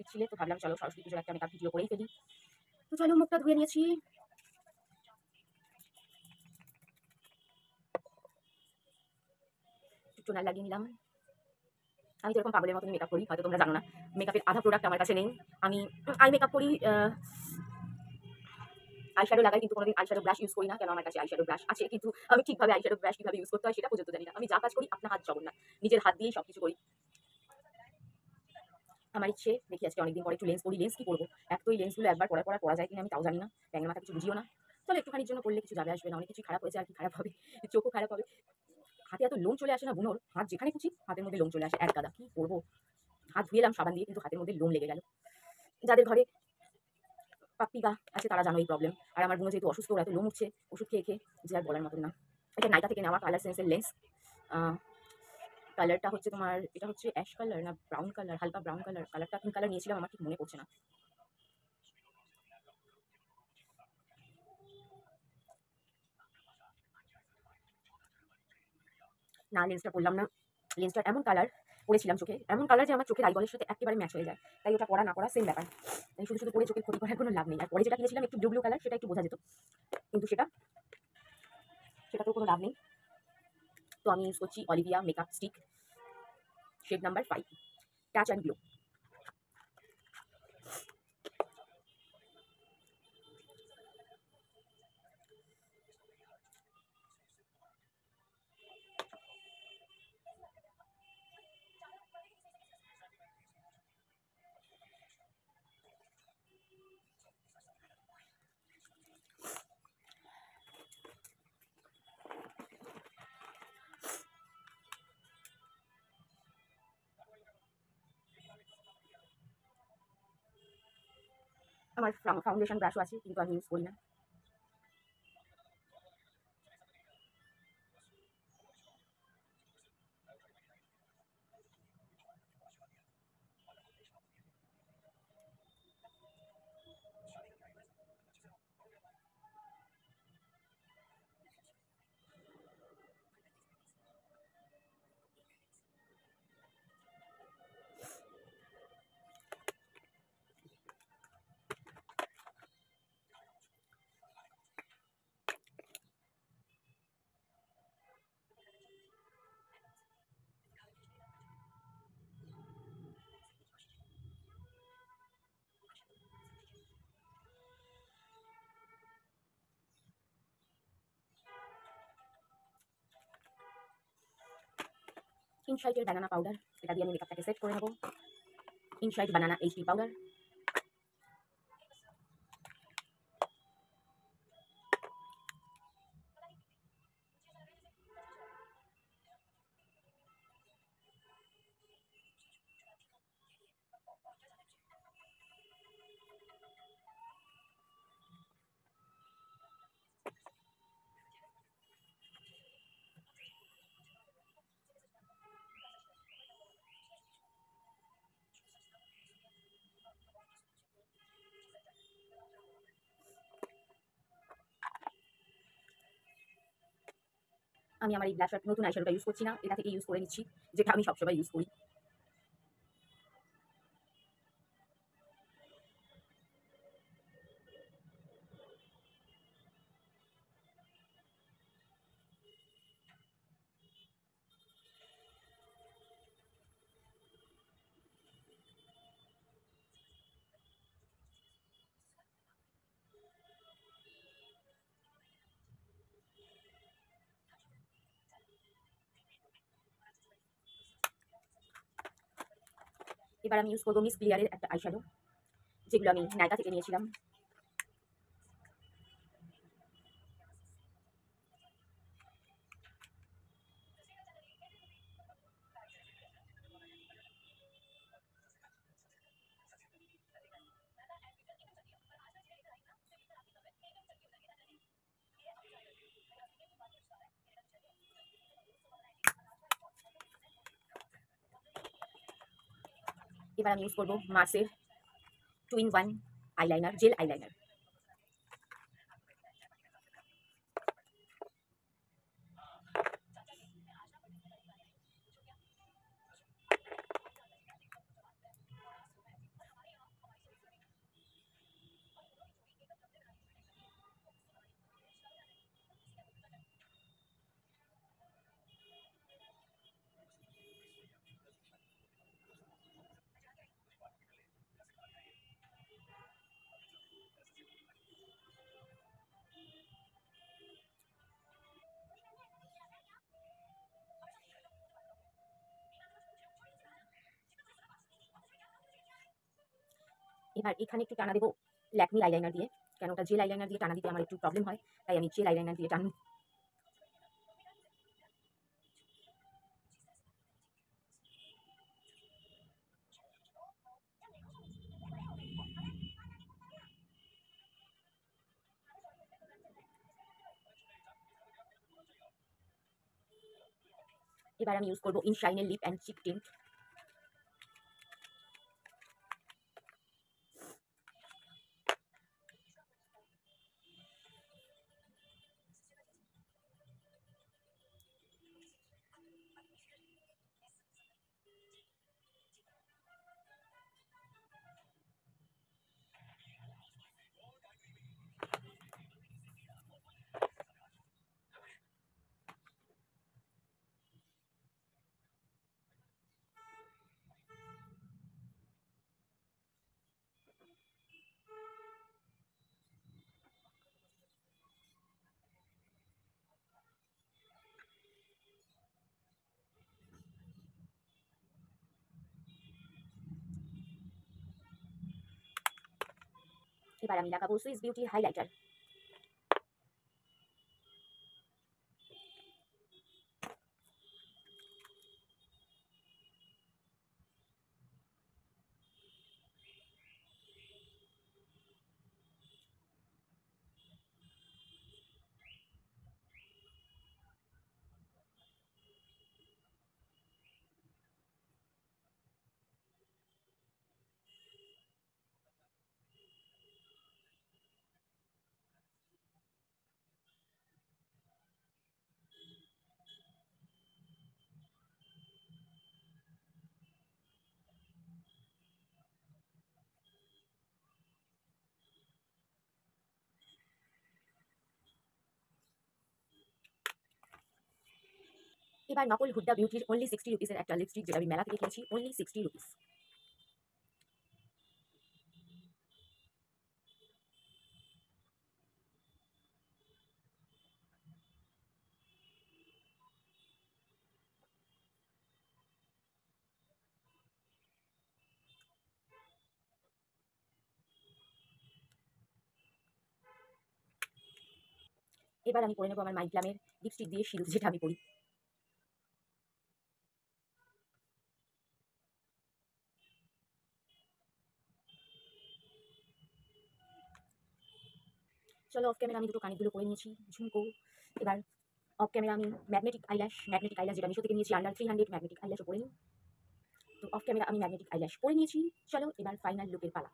দিচ্ছিলে, তো ভাবলাম চলো সরস্বতী পুজোর একটা মেকআপ ভিডিও করেই ফেলি। তো চলো মুখটা ধুয়ে নিয়েছি, টোনার লাগিয়ে নিলাম। আমি তো এরকম পাগলের মতন মেকআপ করি, হয়তো তোমরা জানো না। মেকআপের আধা প্রোডাক্ট আমার কাছে নেই। আমি আই মেকআপ করি, আইশ্যাডো লাগাই, কিন্তু কোনোদিন আইশ্যাডো ব্রাশ ইউজ করি না। কেন আমার কাছে আইশ্যাডো ব্রাশ আছে, কিন্তু আমি ঠিকভাবে আইশ্যাডো ব্রাশ কিভাবে ইউজ করতে হয় সেটা পর্যন্ত জানি না। আমি যা কাজ করি আপনার হাত জগন্নাথ, নিজের হাত দিয়েই সবকিছু করি। আমার ইচ্ছে দেখি আজকে অনেকদিন পরে একটু লেন্স পরি। লেন্স কি করবো, এক তো এই লেন্সগুলো একবার পরা যায় কিনা আমি তাও জানি না। ব্যাঙের মাথা কিছু বুঝিও না। চলো একটুখানির জন্য করলে কিছু যাবে আসবে না, অনেক কিছু খারাপ হয়েছে, আর কি খারাপ হবে, চোখও খারাপ হবে। হাতে এত লোম চলে আসে না বুনোর, হাত যেখানে খুঁজি হাতের মধ্যে লোম চলে আসে এক গাদা। কি করবো, হাত ধুয়েলাম সাবান দিয়ে, কিন্তু হাতের মধ্যে লোম লেগে গেল। যাদের ঘরে পাপ্পি গা আছে তারা জানো এই প্রবলেম। আর আমার বোন যেহেতু অসুস্থ, ওরা এত লোম উঠছে ওষুধ খেয়ে খেয়ে, যে আর বলার মতন না। এটা নাইকা থেকে নেওয়া কালার সেন্সের লেন্স। কালারটা হচ্ছে তোমার, এটা হচ্ছে অ্যাশ কালার না ব্রাউন কালার, হালকা ব্রাউন কালার। কালারটা পিঙ্ক কালার নিয়েছিলাম, আমার ঠিক মনে পড়ছে না। না লেন্সটা পরলাম না। লেন্সটার এমন কালার পরেছিলাম চোখে, এমন কালার যে আমার চোখের আইবলের সাথে একেবারে ম্যাচ হয়ে যায়। তাই ওটা পরা না করা সেম ব্যাপার। তাই শুধু শুধু পরে চোখের ক্ষতি করার কোনো লাভ নেই। আর পরে যেটা কিনেছিলাম একটু ব্লু ব্লু কালার, সেটা একটু বোঝা যেত, কিন্তু সেটাতেও কোনো লাভ নেই। তো আমি ইউজ করছি Olivia makeup stick, shade number 5, touch and glow. আমার ফাউন্ডেশন ব্রাশও আছে, কিন্তু আমি ইউজ করি না। ইনসাইটের ব্যানানা পাউডার, এটা দিয়ে আমি মেকআপটাকে সেট করে নেবো। ইনসাইট বানানা এইচডি পাউডার। আমি আমার এই ব্লাশার নতুন আইশ্যাডোটা ইউজ করছি না, এটা থেকে ইউজ করে নিচ্ছি, যেটা আমি সবসময় ইউজ করি। এবার আমি ইউজ করবো মিস ক্লিয়ারের একটা আইশ্যাডো, যেগুলো আমি নাইকা থেকে নিয়েছিলাম। এবার আমি ইউজ করবো মার্সের 2-in-1 আইলাইনার, জেল আইলাইনার। এবার এখানে একটু টানা দেবো ল্যাকমি আইলাইনার দিয়ে, কেন ওটা জেল আইলাইনার দিয়ে টানা দিতে আমার একটু প্রবলেম হয়, তাই আমি জেল আইলাইনার দিয়ে টানবো। এবার আমি ইউজ করবো ইনশাইনের লিপ অ্যান্ড চিক টিন্ট। এবার আমি লাগাবো সুইস বিউটি হাইলাইটার। এবার নকল হুড্ডা বিউটির অনলি 60 রুপিসের একটা লিপস্টিক, যেটা আমি মেলা থেকে কিনেছি, অনলি 60 রুপিস। এবার আমি পরে নেবো আমার মাইগ্লামের লিপস্টিক দিয়ে সিঁদুর, যেটা আমি পরি। চলো অফ ক্যামেরা আমি দুটো কানেরগুলো পরে নিয়েছি, ঝুমকো। এবার অফ ক্যামেরা আমি ম্যাগনেটিক আইল্যাশ যেটা মিশো থেকে নিয়েছি, আন্ডার 300 ম্যাগনেটিক আইল্যাশও পরে নিই। তো অফ ক্যামেরা আমি ম্যাগনেটিক আইল্যাশ পরে নিয়েছি। চলো এবার ফাইনাল লুকের পালা।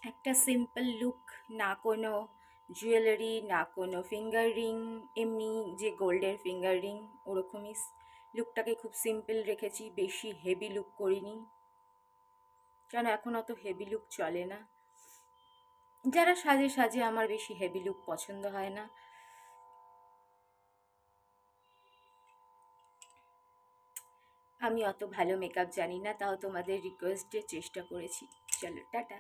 একটা সিম্পল লুক, না কোনো জুয়েলারি, না কোনো ফিঙ্গার রিং, এমনি যে গোল্ডের ফিঙ্গার রিং ওরকমই লুকটাকে খুব সিম্পল রেখেছি, বেশি হেভি লুক করিনি, কেন এখন অত হেভি লুক চলে না। যারা সাজে সাজে, আমার বেশি হেভি লুক পছন্দ হয় না। আমি অত ভালো মেকআপ জানি না, তাও তোমাদের রিকোয়েস্টে চেষ্টা করেছি। চলো টাটা।